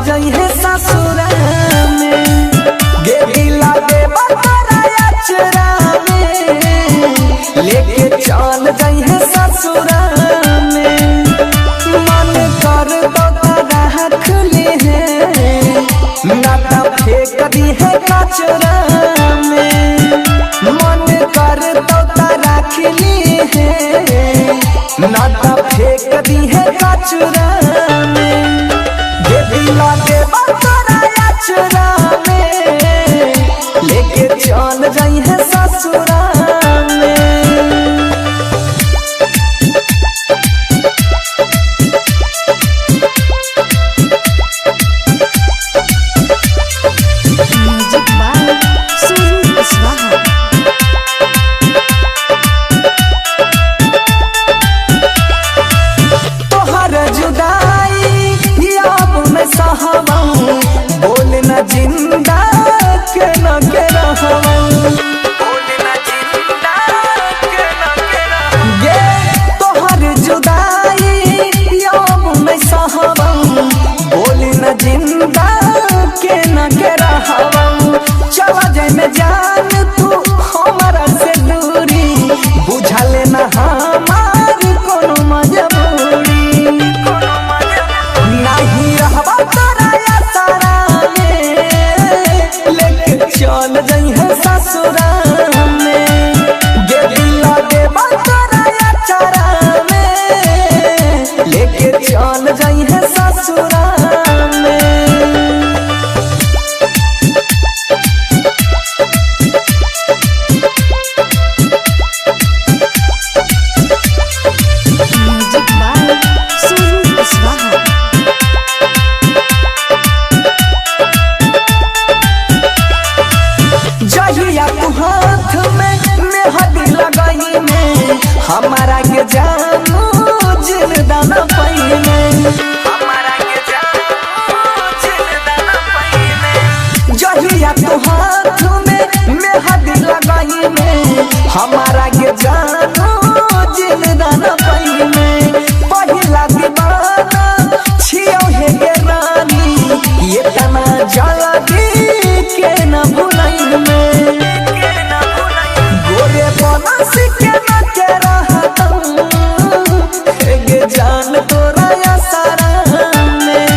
जाई है ससुरा में। गे दिला दे बतराया चरा में लेके चल जाई है ससुरा में। मन कर तो रख ले है नाता फेंक दी है कचरा में। मन कर तो रख ली है नाता फेंक दी है कचरा में। गे दिला दे बतराया चरा में लेके चल जाई है ससुरा में। Music by Sonu Kushwaha. तोहर जुदाई याब में सहवाऊं बोल न जिंदा के न के रहवाऊं। गे तोहर जुदाई याब में सहवाऊं बोल न जिंदा के न के रहवाऊं। चला जाए में जान तू हमारा से दूरी बुझा लेना हमार कोनो मजबूरी। नहीं रहबा तोरा सारा में लेके चल जाई है ससुरा में। गे दिला दे बतराया चरा में लेके चल जाई है ससुरा में। Music by Sonu Kushwaha. जहिया तू हाथ में मेहंदी लगाई में हमारा के जानू जिंदा पाई में। जहिया तू हाथ में मेहंदी लगाई में हमारा के जानू जिंदा पाई में। पहिला दीवाना छियो है गे रानी ये तना जल्दी के न भुलाई में। गोरे बनस के न के रहतूं गे जान तोरा या सारा में।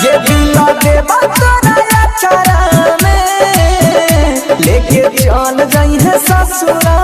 गे दिला दे बतराया चरा में लेके चल जाई है ससुरा